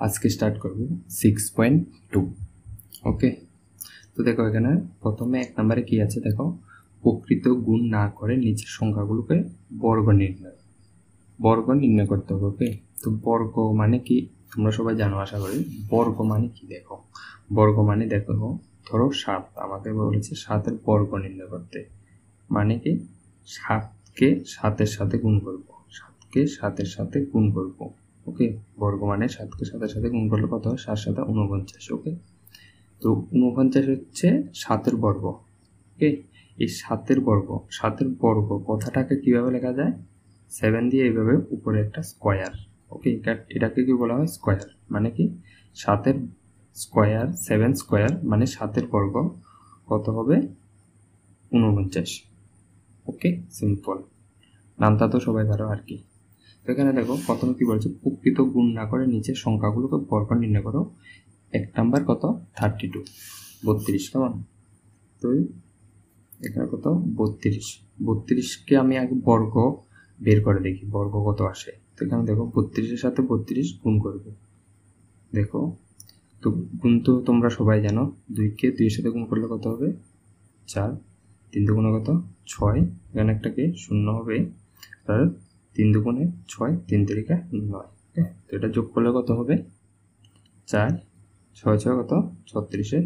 আজকে স্টার্ট করব 6.2। ওকে, তো দেখো এখানে প্রথমে 1 নম্বরে কি আছে দেখো, প্রকৃত গুণ না করে নিচের সংখ্যাগুলোকে বর্গ নির্ণয় করতে হবে। ওকে, তো বর্গ মানে কি তোমরা সবাই জানো আশা করি। বর্গ মানে কি দেখো, বর্গ মানে দেখো ধরো 7, আমাকে বলেছে 7-এর বর্গ নির্ণয় করতে, মানে কি 7কে 7-এর সাথে গুণ করব, 7কে 7-এর সাথে গুণ করব। ওকে, বর্গ মানে 7কে 7-এর সাথে গুণ করলে কত হয়? 7 7 49। ওকে, তো 49 হচ্ছে 7-এর বর্গ। ওকে, এই 7-এর বর্গ কথাটাকে কিভাবে লেখা যায়? 7 দিয়ে এইভাবে উপরে একটা স্কোয়ার। ওকে, এটাকে কি বলা হয়? স্কোয়ার। মানে কি 7-এর স্কোয়ার, 7 স্কোয়ার মানে 7-এর বর্গ কত হবে? 49। ওকে, সিম্পল, নামটা তো সবাই পারো আর কি। তো এখানে দেখো প্রথমে কি বলছে, প্রকৃত গুণ না করে নিচের সংখ্যাগুলোকে বর্গ নির্ণয় করো। 1 নাম্বার কত? 32, 32। কেমন? তো এখানে কত? 32। 32কে আমি আগে বর্গ বের করে দেখি, বর্গ কত আসে। তো এখানে দেখো 32-এর সাথে 32 গুণ করব। দেখো তো গুণ তো তোমরা সবাই জানো, 2কে 2-এর সাথে গুণ করলে কত হবে? 4। 3 দুগুণে কত? 6। এখানে একটা কি 0 হবে, আর 3 দুগুণে 6, 3 তিরিকা 9। তো এটা যোগ করলে কত হবে? 4। 6 6 কত? 36।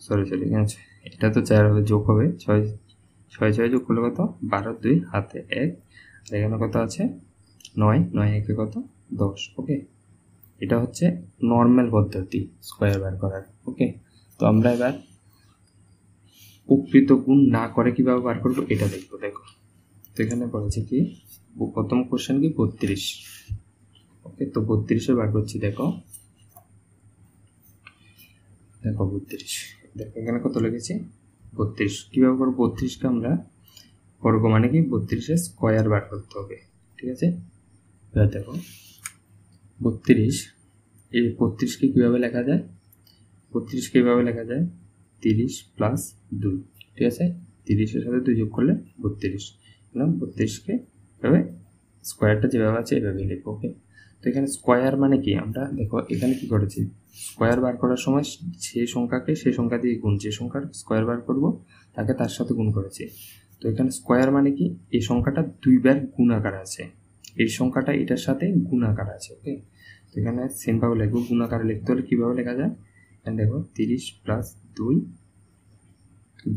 সরি এখানে এটা তো 4 হবে, যোগ হবে 6 6 6 যোগ করলে কত? 12, 2 হাতে 1, আর এখানে কত আছে? 9 9 1 কত? 10। ওকে, এটা হচ্ছে নর্মাল পদ্ধতি স্কোয়ার বার করার। ওকে, তো আমরা এবার প্রকৃত গুণ না করে কিভাবে বার করবো এটা দেখবো। দেখো তো এখানে বলেছে কি, প্রথম কোশ্চেন কি 32। ওকে, তো 32 বার করছি। দেখো 32, দেখো এখানে কত লিখেছি? 32। কীভাবে করবো? 32কে আমরা বর্গ মানে কি 32-এর স্কোয়ার বার করতে হবে। ঠিক আছে, এবার দেখো 32, এই 32কে কীভাবে লেখা যায়? 32কে কীভাবে লেখা যায়? 30 প্লাস 2। ঠিক আছে, 30-এর সাথে 2 যোগ করলে 32। 32কে এভাবে স্কোয়ারটা যেভাবে আছে এভাবেই লিখবো। ওকে, তো এখানে স্কোয়ার মানে কি, আমরা দেখো এখানে কি করেছি, স্কোয়ার বার করার সময় সেই সংখ্যাকে সেই সংখ্যা দিয়ে গুণ, যে সংখ্যার স্কোয়ার বার করব তাকে তার সাথে গুণ করেছি। তো এখানে স্কোয়ার মানে কি, এই সংখ্যাটা 2 বার গুণ আকারে আছে, এই সংখ্যাটা এটার সাথে গুণ আকারে আছে। ওকে, তো এখানে সেমভাবে লিখবো, গুণ আকারে লিখতে হলে কীভাবে লেখা যায়? এখানে দেখো 30 প্লাস 2,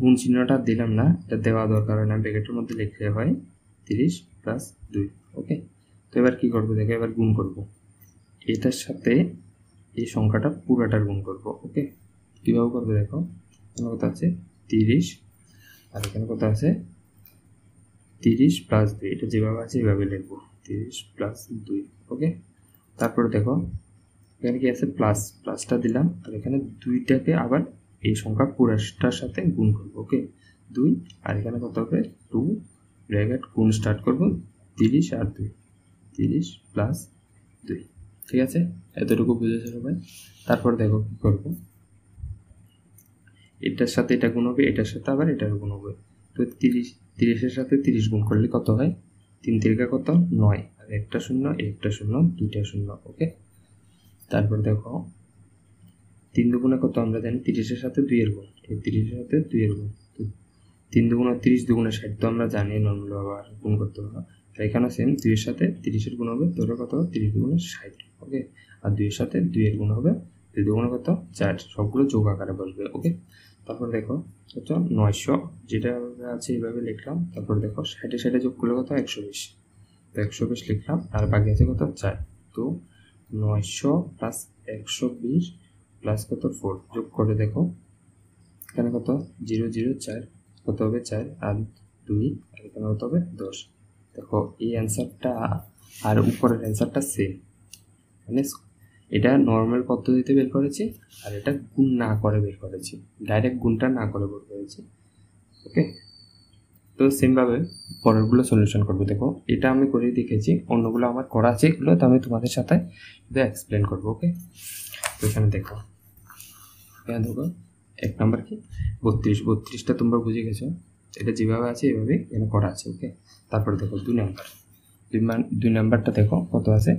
গুণ চিহ্নটা দিলাম না, এটা দেওয়া দরকার হয় না, ব্র্যাকেটের মধ্যে লিখলে হয় 30 প্লাস 2। ওকে, তো এবার কী করবো দেখো, এবার গুণ করব এটার সাথে এই সংখ্যাটা পুরোটার গুণ করব। ওকে, কীভাবে করবো দেখো, এখানে কত আছে? 30, আর এখানে কত আছে? 30 প্লাস 2, এটা যেভাবে আছে এভাবে লিখবো, 30 প্লাস 2। ওকে, তারপরে দেখো এখানে কি আছে? প্লাসটা দিলাম, আর এখানে 2টাকে আবার এই সংখ্যা পুরোটার সাথে গুণ করবো। ওকে, 2, আর এখানে কত হবে? 2, ব্র্যাকেট গুণ স্টার্ট করব, 30 আর 2, 30 প্লাস 2। ঠিক আছে, এতটুকু বুঝেছো সবাই? তারপর দেখো কী করবো, এটার সাথে এটা গুণ হবে, এটার সাথে আবার এটার গুণ হবে। তো 30-এর সাথে 30 গুণ করলে কত হয়? 3 তিরিকা কত? 9, আর একটা 0 একটা 0 দুইটা 0। ওকে, তারপর দেখো 3 দুগুণে কত? আমরা জানি 30-এর সাথে 2-এর গুণ, এই 30-এর সাথে 2-এর গুণ, তো 3 দুগুণে 30, দুগুণে 60, তো আমরা জানি নর্মাল আবার গুণ করতে হবে। আর এখানে সেম 2-এর সাথে 30-এর গুণ হবে, ধরো কত? 30 দুগুণে 60। ওকে, আর 2-এর সাথে 2-এর গুণ হবে, 2 দুগুণে কত? 4, সবগুলো যোগ আকারে বসবে। ওকে, তারপর দেখো কত? 900, যেটা আছে এইভাবে লিখলাম। তারপর দেখো 60-এর সাথে যোগ করলে কত? 120, তো 120 লিখলাম, আর বাকি আছে কত? 4। তো 900 প্লাস 120 প্লাস কত? 4, যোগ করে দেখো এখানে কত? 0 0 4, কত হবে? 4 আর 2, আর এখানে কত হবে? 10। দেখো এই অ্যান্সারটা আর উপরের অ্যান্সারটা সেম, মানে এটা নর্মাল পদ্ধতিতে বের করেছি, আর এটা গুণ না করে বের করেছি, ডাইরেক্ট গুণটা না করে বের করেছি। ওকে, তো সেমভাবে পরেরগুলো সলিউশন করবো। দেখো এটা আমি করে দেখেছি, অন্যগুলো আমার করা আছে, এগুলো তো আমি তোমাদের সাথে এক্সপ্লেন করবো। ওকে, তো এখানে দেখো, এখানে দেখো 1 নাম্বার কি 32টা তোমরা বুঝে গেছো, এটা যেভাবে আছে এভাবে এখানে করা আছে। ওকে, তারপরে দেখো 2 নাম্বারটা দেখো কত আছে?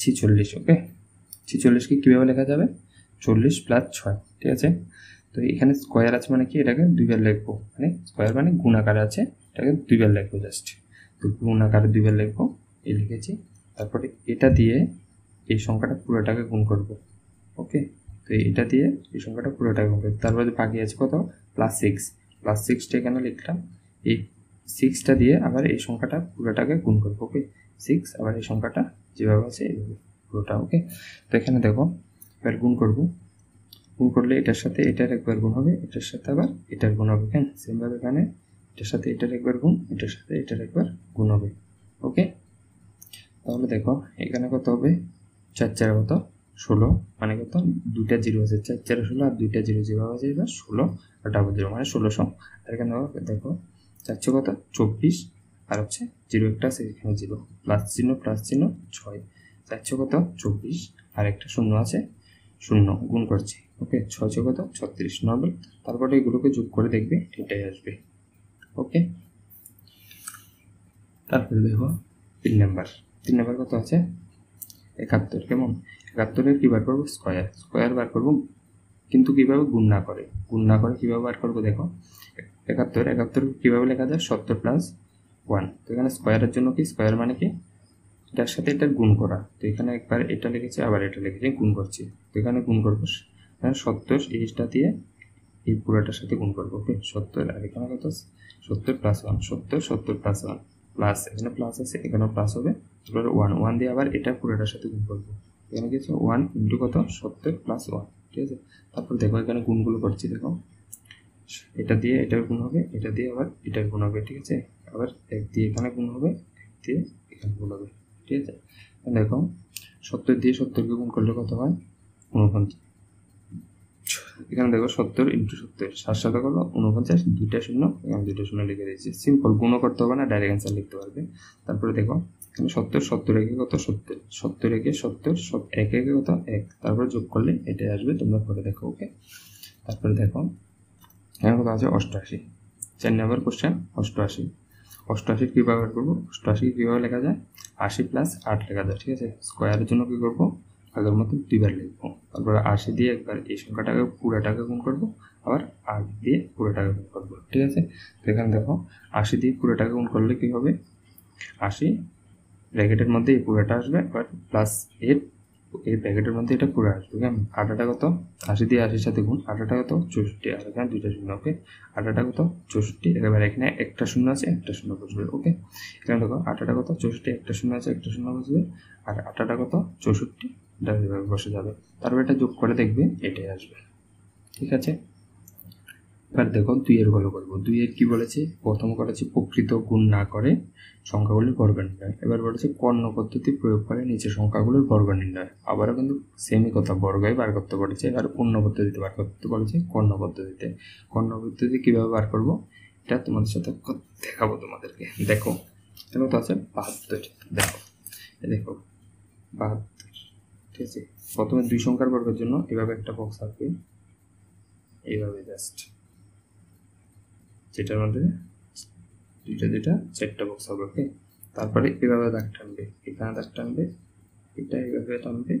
46। ওকে, 46কে কীভাবে লেখা যাবে? 40 + 6, ঠিক আছে। তো এখানে স্কোয়ার আছে মানে কি, এটাকে দুইবার লিখবো, মানে স্কোয়ার মানে গুণ আকারে আছে, এটাকে দুইবার লিখবো জাস্ট। তো গুণ আকারে দুইবার লিখবো, এই লিখেছি। তারপরে এটা দিয়ে এই সংখ্যাটা পুরোটাকে গুণ করব, ওকে। তো এটা দিয়ে এই সংখ্যাটা পুরোটাকে গুণ করব। তারপরে বাকি আছে কত? +6, +6টা এখানে লিখলাম। এই 6টা দিয়ে আবার এই সংখ্যাটা পুরোটাকে গুণ করবো, ওকে। 6 আবার এই সংখ্যাটা যেভাবে আছে এইভাবে পুরোটা, ওকে। তো এখানে দেখো এবার গুণ করব, গুণ করলে এটার সাথে এটার একবার গুণ হবে, এটার সাথে আবার এটার গুণ হবে, হ্যাঁ। সেমভাবে এখানে এটার সাথে এটার একবার গুণ, এটার সাথে এটার একবার গুণ হবে, ওকে। তাহলে দেখো এখানে কত হবে? 4 4 কত? 16, মানে কত? দুইটা জিরো আছে, 4 4 16 আর দুইটা জিরো যেভাবে আছে এবার 16 আর ডাবল জিরো মানে 1600। আর এখানে দেখো 4 কত? 24, আর হচ্ছে জিরো একটা আছে, এখানে জিরো, প্লাস চিহ্ন 6। 4 কত? 24, আর একটা শূন্য আছে, শূন্য, গুণ করছি, ওকে। 6 কত? 36 নর্মাল। তারপরে এগুলোকে যোগ করে দেখবে এটাই আসবে, ওকে। তারপরে দেখো 3 নাম্বার কত আছে? 71, কেমন? 71-এর কী বার করবো? স্কোয়ার বার করবো, কিন্তু কীভাবে? গুণ না করে কীভাবে বার করবো দেখো। 71 কীভাবে লেখা যায়? 70 + 1। তো এখানে স্কোয়ারের জন্য কি, স্কোয়ার মানে কি এটার সাথে এটার গুণ করা। তো এখানে একবার এটা লিখেছি, আবার এটা লিখেছি, গুণ করছি। তো এখানে গুণ করবো 70, এইটা দিয়ে এই পুরোটার সাথে গুণ করবো, ওকে। 70, আর এখানে কত? 70 + 1, 70 + 1 প্লাস, এখানে প্লাস আছে, এখানেও প্লাস হবে। তারপরে 1 দিয়ে আবার এটা পুরোটার সাথে গুণ করবো। এখানে কিছু 1 × কত? 70 + 1, ঠিক আছে। তারপর দেখো এখানে গুণগুলো করছি, দেখো এটা দিয়ে এটার গুণ হবে, এটা দিয়ে আবার এটার গুণ হবে, ঠিক আছে। আবার 1 দিয়ে এখানে গুণ হবে, 1 দিয়ে এখানে গুণ হবে, ঠিক আছে। দেখো 70 দিয়ে 70কে গুণ করলে কত হয়? 49। এখানে দেখো 70 × 70, 7 করো 49, দুইটা শূন্য, এখানে দুইটা শূন্য লিখে দিয়েছি। সিম্পল, গুণও করতে হবে না, ডাইরেক্ট অ্যান্সার লিখতে পারবে। তারপরে দেখো এখানে 70 একে কত? 70 একে 70, 1 একে কত? 1। তারপরে যোগ করলে এটাই আসবে, তোমরা করে দেখো, ওকে। তারপরে দেখো এখানে কত আছে? 88। 4 নম্বর কোশ্চেন, 88 কীভাবে বার করবো? 88 কীভাবে লেখা যায়? 80 + 8 লেখা যায়, ঠিক আছে। স্কোয়ারের জন্য কী করবো? আগের মতো দুইবার লিখবো। তারপরে 80 দিয়ে একবার এই সংখ্যাটাকে পুরোটাকে গুণ করবো, আবার 8 দিয়ে পুরোটাকে গুণ করবো, ঠিক আছে। তো এখানে দেখো 80 দিয়ে পুরোটাকে গুণ করলে কী হবে? 80 ব্র্যাকেটের মধ্যে এই পুরোটা আসবে, আবার +8 এই ব্র্যাকেটের মধ্যে এটা পুরো আসবে, কেমন? 8টা কত? 80 দিয়ে 80-র সাথে গুণ, 8টা কত? 64, আর এখানে দুইটা শূন্য, ওকে। 8টা কত? 64, এবার এখানে একটা শূন্য আছে, একটা শূন্য বসবে, ওকে। এখানে দেখো 8টা কত? 64, একটা শূন্য আছে, একটা শূন্য বসবে, আর 8টা কত? 64, এটা এভাবে বসে যাবে। তারপর এটা যোগ করে দেখবে এটাই আসবে, ঠিক আছে। এবার দেখো 2-এর গুলো করবো। 2-এর কি বলেছে? প্রথম করেছে প্রকৃত গুণ না করে সংখ্যাগুলির বর্গ নির্ণয়। এবার বলেছে কর্ণ পদ্ধতি প্রয়োগ করে নিচের সংখ্যাগুলোর বর্গ নির্ণয়। আবারও কিন্তু সেমই কথা, বর্গই বার করতে বলেছে। এবার পূর্ণ পদ্ধতিতে বার করতে বলেছে, কর্ণ পদ্ধতিতে। কর্ণ পদ্ধতি কীভাবে বার করবো এটা তোমাদের সাথে দেখাবো তোমাদেরকে। দেখো এখানে তো আছে 72, দেখো দেখো 72, ঠিক আছে। প্রথমে 2 সংখ্যার বর্গের জন্য এভাবে একটা বক্স থাকবে, এইভাবে জাস্ট, যেটার মধ্যে দুইটা 4টা বক্স হবে, ওকে। তারপরে এভাবে দাগ টানবে, এখানে দাগ টানবে, এটা এইভাবে টানবে,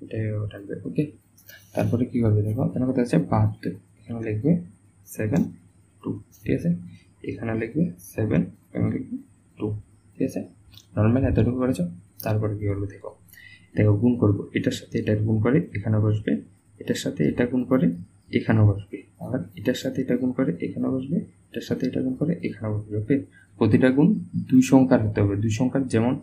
এটা এইভাবে টানবে, ওকে। তারপরে কী করবে দেখো এখানে কথা আছে 72, এখানে লিখবে 7 2, ঠিক আছে। এখানে লিখবে 7, এখানে লিখবে 2, ঠিক আছে। নর্মাল এতটুকু করেছ। তারপরে কী করবে দেখো গুণ করবো, এটার সাথে এটা গুণ করে এখানে বসবে, এটার সাথে এটা গুণ করে এখানেও বসবে, আবার এটার সাথে এটা গুণ করে এখানে বসবে, এটার সাথে এটা গুণ করে এখানে বসবে, ওকে। প্রতিটা গুণ 2 সংখ্যার হতে হবে, 2 সংখ্যার, যেমন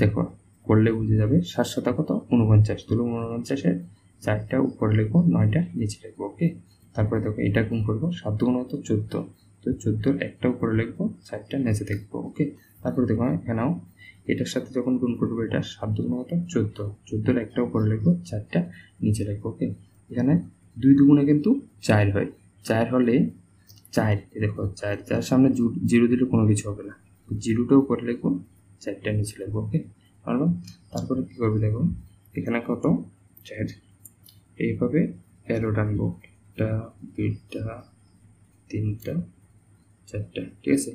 দেখো করলে বুঝে যাবে। 7 7 কত? 49, তুলো 49-এর 4টা উপরে লিখবো, 9টা নিচে লিখবো, ওকে। তারপরে দেখো এটা গুণ করবো, 7 গুণ কত? 14, তো 14-র একটা উপরে লিখবো, 4টা নিচে দেখবো, ওকে। তারপরে দেখো এখানেও এটার সাথে যখন গুণ করবো, এটা 7 দুগুণ কত? 14, 14-র একটা উপরে লিখবো, 4টা নিচে লিখবো, ওকে। এখানে 2 দুগুণে কিন্তু 4 হয়, 4 হলে 4, দেখো 4, যার সামনে জিরো দিলে কোনো কিছু হবে না, জিরোটা উপরে লিখবো, 4টা নিচে লিখবো, ওকে। পারলাম। তারপরে কী করবে দেখো এখানে কত? 4, এইভাবে অ্যারো টানবো, 1টা 2টা 3টা 4টা, ঠিক আছে।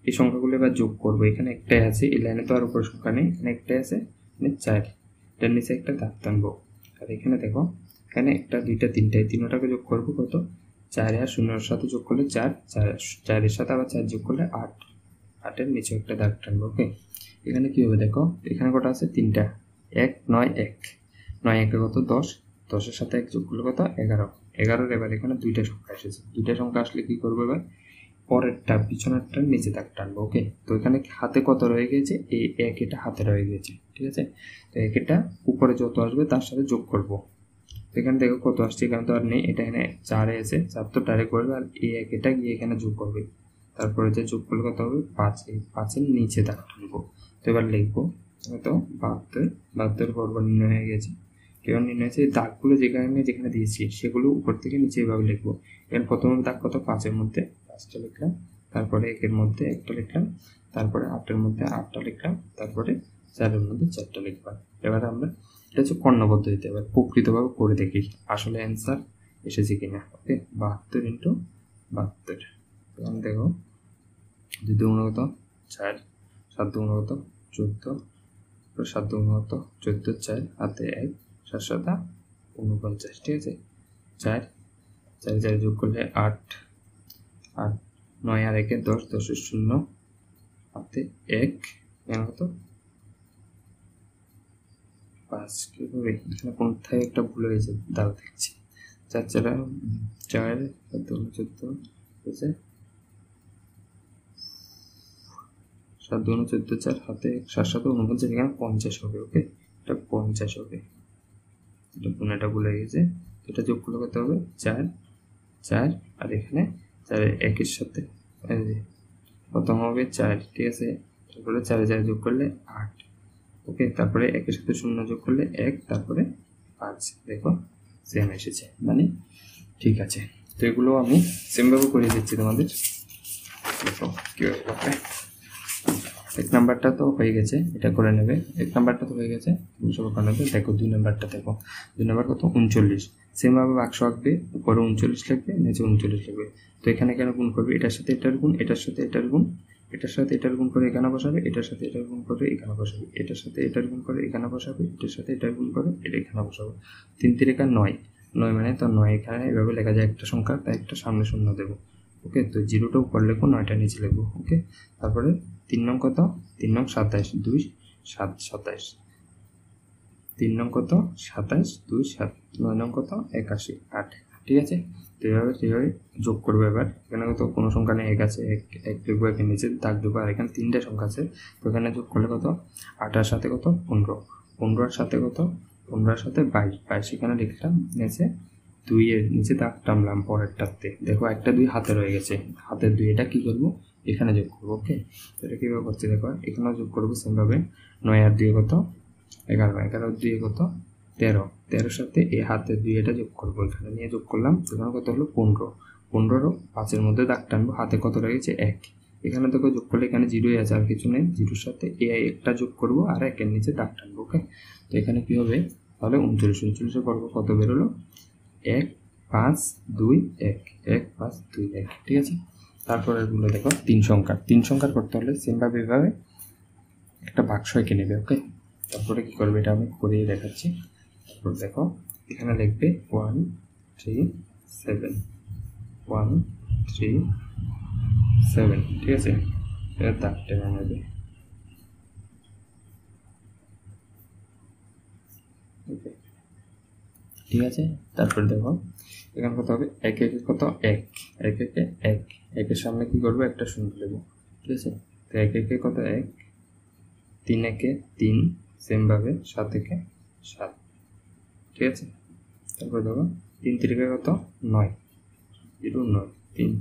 এই সংখ্যাগুলো এবার যোগ করবো, এখানে একটাই আছে, এই লাইনে তো আর উপরে সংখ্যা নেই, এখানে একটাই আছে, মানে 4, এটার নিচে একটা দাগ টানবো, আর এখানে দেখো এখানে একটা দুইটা তিনটা এই তিনটাকে যোগ করবো কত 4 আর 0 সাথে যোগ করলে 4 4 এর সাথে আবার 4 যোগ করলে 8 8 এর নিচে একটা দাগ টানবো ওকে এখানে কি হবে দেখো এখানে কত আছে তিনটা 1 9 1 9 1 কত 10 10 এর সাথে 1 যোগ করলে কত 11 11 এর এবার এখানে দুইটা সংখ্যা এসেছে দুইটা সংখ্যা আসলে কি করবো এবার পরেরটা পিছনেরটা নিচে দাগ টানবো ওকে তো এখানে হাতে কত রয়ে গেছে এই 1 এটা হাতে রয়ে গেছে ঠিক আছে তো 1 এটা উপরে যত আসবে তার সাথে যোগ করব এখানে দেখো কত আসছে এখানে তো আর নেই এটা এখানে 4 এ আছে 4 তো ডাইরেক্ট করবে আর এই 1 এটা গিয়ে এখানে যোগ করবে তারপরে যে যোগ করলে কত হবে 5 এই 5 এর নিচে দাগ টানবো তো এবার লিখবো তো 72 বর্গ নির্ণয় হয়ে গেছে কেমন নির্ণয় হয়েছে দাগগুলো যেখানে দিয়েছি সেগুলো উপর থেকে নিচে এভাবে লিখবো এখানে প্রথম দাগ কত 5 এর মধ্যে 5টা লিখলাম তারপরে 1 এর মধ্যে 1টা লিখলাম তারপরে 8 এর মধ্যে 8টা লিখলাম তারপরে 4 এর মধ্যে 4টা লিখলাম এবার আমরা এটা হচ্ছে কর্ণ পদ্ধতিতে এবার প্রকৃতভাবে করে দেখি আসলে অ্যান্সার এসেছে কিনা ওকে 72 ইন্টু 72 এখন দেখো 2 দুগুণ কত 4 7 দুগুণ কত 14 7 দুগুণ কত 14 4 হাতে 1 7 7 49 ঠিক আছে 4 4 4 যোগ করলে 8 8 9 আর 1 10 10 এর 0 হাতে 1 এখানে কত 5 কিভাবে এখানে কোনটায় একটা ভুল হয়েছে দাঁড়া দেখছি 4 4 4 14 হয়েছে 7 2 14 4 হাতে 7 7 49 এখানে 50 হবে ওকে এটা 50 হবে এটা পুনটা ভুলে গেছে এটা যোগ করলে কত হবে 4 4 আর এখানে 4 1 এর সাথে প্রথম হবে 4 ঠিক আছে তারপরে 4 4 যোগ করলে 8 ওকে তারপরে 1 এর সাথে 0 যোগ করলে 1 তারপরে 5 দেখো সেম এসেছে মানে ঠিক আছে তো এগুলো আমি সেম ভাবে করে দিচ্ছি তোমাদের দেখো কিভাবে হবে এক নাম্বারটা তো হয়ে গেছে এটা করে নেবে এক নাম্বারটা তো হয়ে গেছে তুমি সব করে নেবে দেখো 2 নাম্বারটা দেখো 2 নাম্বার কত 39 সেম ভাবে বাক্স আঁকবে উপরে 39 লিখবে নিচে 39 লিখবে তো এখানে কেন গুণ করবে এটার সাথে এটার গুণ এটার সাথে এটার গুণ এটার সাথে এটার গুণ করে এখানে বসাবে এটার সাথে এটার গুণ করে এখানে বসাবে এটার সাথে এটার গুণ করে এখানে বসাবে এটার সাথে এটার গুণ করে এটা এখানে বসাবে 3 3 9 9 মানে তো 9 এখানে এভাবে লেখা যায় একটা সংখ্যা তাই একটা সামনে শূন্য দেব ওকে তো জিরোটা উপর লিখো 9টা নিচে লিখবো ওকে তারপরে 3 নং কত 3 নং 27 2 7 27 3 নং কত 27 2 7 9 নং কত 81 8 ঠিক আছে তো এইভাবে যোগ করবে এবার এখানে কত কোনো সংখ্যা নেই 1 আছে 1 লিখবো এখানে নিচে দাগ দেবো আর এখানে 3টা সংখ্যা আছে তো এখানে যোগ করলে কত 8 এর সাথে কত 15 15 এর সাথে কত 15 এর সাথে 22 22 এখানে লিখলাম নিচে 2 এর নিচে দাগ টানলাম পরেরটাতে দেখো একটা 2 হাতে রয়ে গেছে হাতের 2 এটা কি করব এখানে যোগ করব ওকে এটা কিভাবে করতে দেখো এখানে যোগ করব সেম ভাবে 9 আর 2 কত 11 11 আর 2 কত 13 13 সাথে এই হাতের 2 এটা যোগ করব এখানে নিয়ে যোগ করলাম এখানে কত হলো 15 15 5 এর মধ্যে দাগ টানবো হাতে কত রয়েছে 1 এখানে দেখো যোগ করলে এখানে 0 আছে আর কিছু নেই 0 এর সাথে এই একটা যোগ করব আর 1 এর নিচে দাগ টানবো ওকে তো এখানে কি হবে তাহলে 39 39 এর বর্গ কত বের হলো 1 5 2 1 1 5 2 1 ঠিক আছে তারপরে এগুলো দেখো 3 সংখ্যার করতে হলে সেম ভাবে এভাবে একটা বাক্স এঁকে নেবে ওকে তারপরে কি করবে এটা আমি করিয়ে দেখাচ্ছি তারপর দেখো এখানে লিখবে 1 3 7 1 3 7 ঠিক আছে এটা দাগ টেনে নেবে ওকে ঠিক আছে তারপর দেখো এখানে কত হবে 1 1 কত 1 1 1 1 1 এর সামনে কি করব একটা শূন্য দেব ঠিক আছে তো 1 1 কত 1 3 1 3 সেম ভাবে 7 1 7 ঠিক আছে তারপর দেখো 3 3 কত 9 0 9 3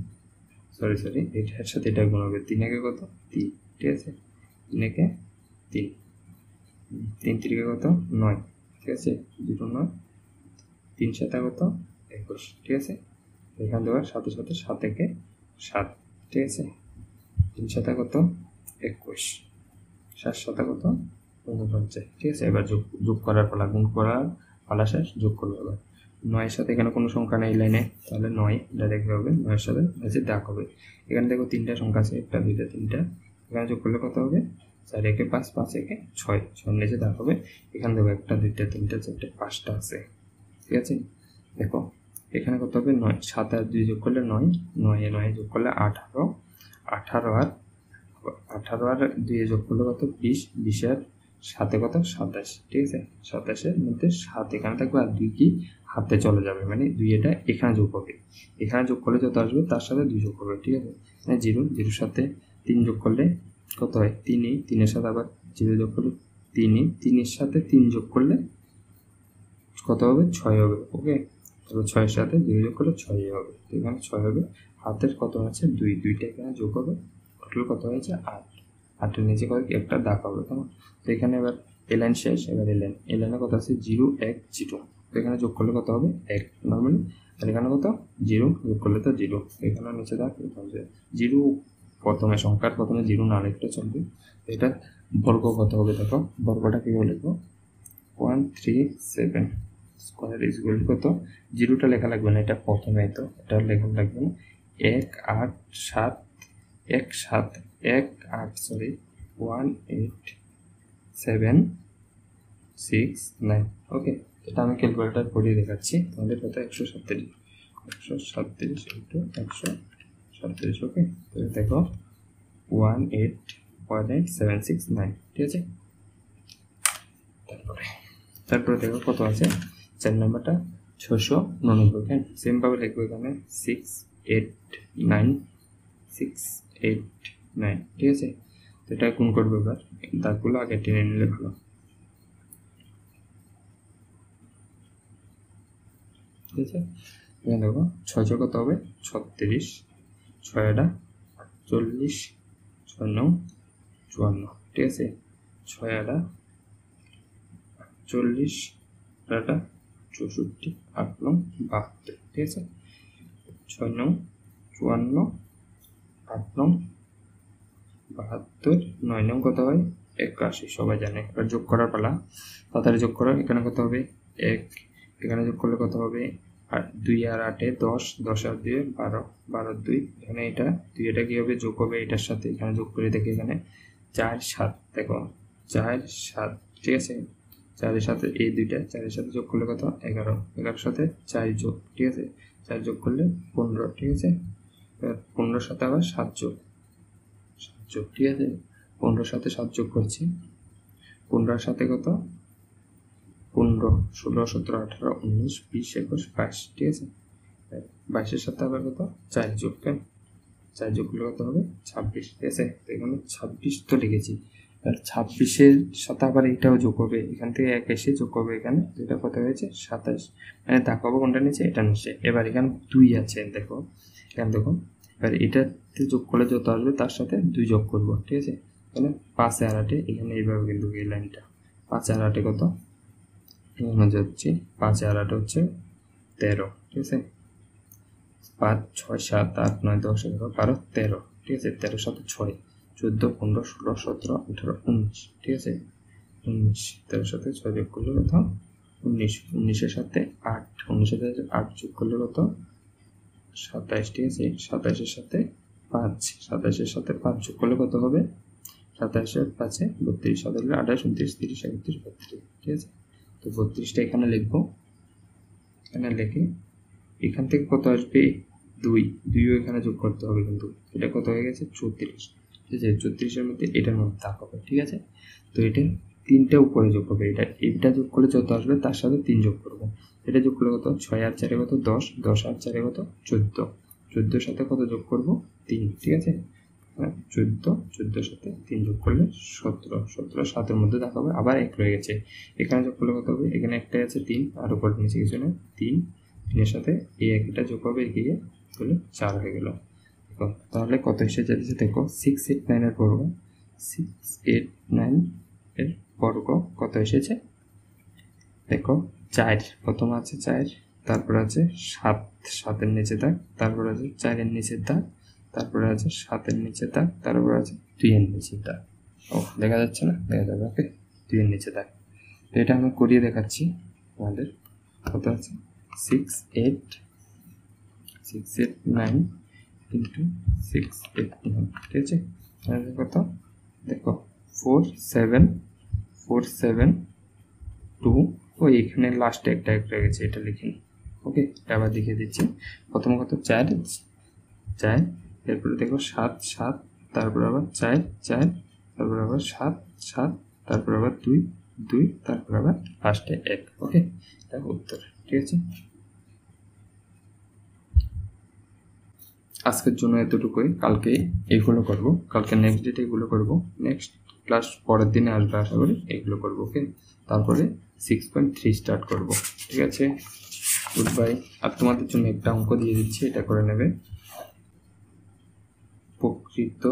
সরি এটার সাথে এটা গুণ হবে 3 1 কত 3 ঠিক আছে 3 1 3 3 3 কত 9 ঠিক আছে 0 9 3 7 কত 21 ঠিক আছে এখান দেওয়ার সাথে সাথে 7 1 7 ঠিক আছে 3 7 কত 21 7 7 কত 49 ঠিক আছে এবার যোগ করার পালা গুণ করার পালা শেষ যোগ করবো এবার 9 এর সাথে এখানে কোনো সংখ্যা নেই লাইনে তাহলে 9 ডাইরেক্ট হবে 9 এর সাথে নিচে দাগ হবে এখানে দেখো 3টা সংখ্যা আছে 1 2 3টা এখানে যোগ করলে কত হবে 4 একে 5, 5 একে 6, 6 নিচে দাগ হবে। এখানে দেখো 1টা 2টা 3টা 4টা 5টা আছে, ঠিক আছে। দেখো এখানে কত হবে 9, 7 আর 2 যোগ করলে 9, 9 এ 9 যোগ করলে 18, 18 আর 2 যোগ করলে কত 20, 20 আর 7 কত 27, ঠিক আছে। 27 এর মধ্যে 7 এখানে থাকবে আর 2 কি হাতে চলে যাবে, মানে 2 এটা এখানে যোগ হবে, এখানে যোগ করলে যত আসবে তার সাথে 2 যোগ করবে, ঠিক আছে। মানে 0, 0 সাথে 3 যোগ করলে কত হয় 3, 3 এর সাথে আবার 0 যোগ করলে 3, 3 এর সাথে 3 যোগ করলে কত হবে 6 হবে, ওকে। তারপর 6 এর সাথে 0 যোগ করলে 6 হবে, এখানে 6 হবে। হাতের কত আছে 2, 2টা এখানে যোগ হবে, টোটাল কত হয়েছে 8, 8 এর নিচে কত একটা দাগ হবে, তাই না। তো এখানে এবার এই লাইন শেষ, এবার এই লাইনে কত আছে 0, 1, 0, তো এখানে যোগ করলে কত হবে 1 নরমালি, আর এখানে কত 0 যোগ করলে তো 0, এখানে নিচে দাগ 0, প্রথমে সংখ্যার প্রথমে 0 না লিখলে চলবে। এটা বর্গ কত হবে দেখো, বর্গটা কি বলে লিখবো 137 স্কয়ার ইজ ইকুয়াল কত, 0টা লেখা লাগবে না, এটা প্রথমে, তো এটা লেখা লাগবে না, 187 ওকে। এটা আমি ক্যালকুলেটর করে দেখাচ্ছি তোমাদের, কত 137 ইন্টু 137, ওকে। তো দেখো 1818769, ঠিক আছে। তারপরে দেখো কত আছে 4 নাম্বারটা 699, হ্যাঁ সেম ভাবে লিখবো এখানে 689, ঠিক আছে। তো এটা গুণ করবো, এবার দাগগুলো আগে টেনে নিলে ভালো, ঠিক আছে। এখানে দেখো 6 কত হবে 36, 6টা 48, 6 54, ঠিক আছে। 6টা 40, 6টা 64, 8 72, ঠিক আছে। 6 54, 8 72, 9 কত হয় 81, সবাই জানে। এবার যোগ করার পালা, তাড়াতাড়ি যোগ করো। এখানে কত হবে 1, এখানে যোগ করলে কত হবে 2 আর 8 10, 10 আর 2 12, 12 2, এখানে এটা 2 এটা কি হবে যোগ হবে এটার সাথে, এখানে যোগ করে দেখি এখানে 4 7, দেখো 4 7, ঠিক আছে। 4 এর সাথে এই 2টা 4 এর সাথে যোগ করলে কত 11, 11 সাথে 4 যোগ, ঠিক আছে। 4 যোগ করলে 15, ঠিক আছে। এবার 15 সাথে আবার 7 যোগ, ঠিক আছে। 15 সাথে 7 যোগ করছি, 15 সাথে কত 15, 16 17 18 19 20 21 22, ঠিক আছে। 22 সাথে আবার কত 4 যোগ, 4 যোগ করলে কত হবে 26, ঠিক আছে। তো এখানে 26 তো লিখেছি, আর 26-এর সাথে আবার এইটাও যোগ হবে, এখান থেকে 1 এসে যোগ হবে, এখানে এটা কত হয়েছে 27, মানে দেখাবো কোনটা নিচে এটা নিচে। এবার এখানে 2 আছে, দেখো এখানে দেখো, এবার এটাতে যোগ করলে যত আসবে তার সাথে 2 যোগ করবো, ঠিক আছে। তাহলে 5 আর 8, এখানে এইভাবে কিন্তু এই লাইনটা 5 আর 8 কত হচ্ছে 5 আর 8 হচ্ছে 13, ঠিক আছে। 5 6 7 8 9 10 11 12 13, ঠিক আছে। 13 সাথে 6 14 15 16 17 18 19, ঠিক আছে। 19, 13 সাথে 6 যোগ করলে কত 19, 19 এর সাথে 8, 19 এর সাথে 8 যোগ করলে কত 27, ঠিক আছে। 27 এর সাথে 5, 27 এর সাথে 5 যোগ করলে কত হবে 27 এর 5 32, 27 28 29 30 31 32, ঠিক আছে। তো 32টা এখানে লিখবো, এখানে লিখে এখান থেকে কত আসবে 2 এখানে যোগ করতে হবে, কিন্তু এটা কত হয়ে গেছে 34, ঠিক আছে। 34-এর মধ্যে এটার মধ্যে দাগ হবে, ঠিক আছে। তো এটা 3টা উপরে যোগ হবে, এটা যোগ করলে যত আসবে তার সাথে 3 যোগ করবো, এটা যোগ করলে কত 6 আর 4 কত 10, 10 আর 4 কত 14, 14-এর সাথে কত যোগ করবো 3, ঠিক আছে। 14, 14-এর সাথে 3 যোগ করলে 17, 17 7-এর মধ্যে দাগ হবে, আবার 1 রয়ে গেছে, এখানে যোগ করলে কত হবে, এখানে একটাই আছে 3, আর উপর নিচে কিছু না 3, 3-এর সাথে এই একটা যোগ হবে এগিয়ে তাহলে 4 হয়ে গেল। দেখো তাহলে কত এসে যাচ্ছে দেখো 689 এর বর্গ, 689 এর বর্গ কত এসেছে দেখো 4, প্রথম আছে 4, তারপর আছে 7, 7-এর নিচে দাগ, তারপর আছে 4-এর নিচে দাগ, তারপরে আছে 7-এর নিচে দাগ, তারপর আছে 2-এর নিচে দাগ। ও দেখা যাচ্ছে না, দেখা যাবে, ওকে 2-এর নিচে দাগ। তো এটা আমি করিয়ে দেখাচ্ছি আমাদের, কত আছে 689 ইন্টু 689, ঠিক আছে। কত দেখো 4742 ওই এখানে লাস্টে একটা এক রয়েছে, এটা লিখে। ওকে, আবার দেখিয়ে দিচ্ছি। প্রথম কত 4 4, এরপরে দেখো 7 7, তারপর আবার 4 4, তারপর আবার 7 7, তারপর আবার 2 2, তারপর আবার লাস্টে 1। ওকে, এটা উত্তর। ঠিক আছে, আজকের জন্য এতটুকুই। কালকে এইগুলো করব, কালকে নেক্সট ডেটে এগুলো করব, নেক্সট ক্লাস পরের দিনে আসবে আশা করি, এইগুলো করবো। ওকে, তারপরে 6.3 স্টার্ট করব। ঠিক আছে, গুড বাই। আর তোমাদের জন্য একটা অঙ্ক দিয়ে দিচ্ছি, এটা করে নেবে। প্রকৃত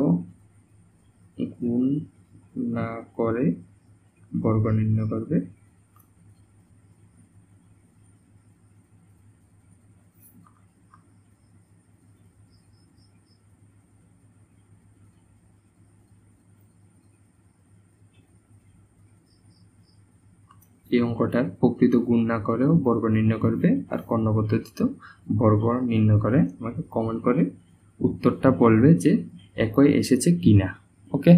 গুণ না করে বর্গ নির্ণয় করবে। এই অঙ্কটার প্রকৃত গুণ না করেও বর্গ নির্ণয় করবে, আর কর্ণ পদ্ধতিতে বর্গ নির্ণয় করে আমাকে কমেন্ট করে উত্তরটা বলবে যে একই এসেছে কিনা। ওকে।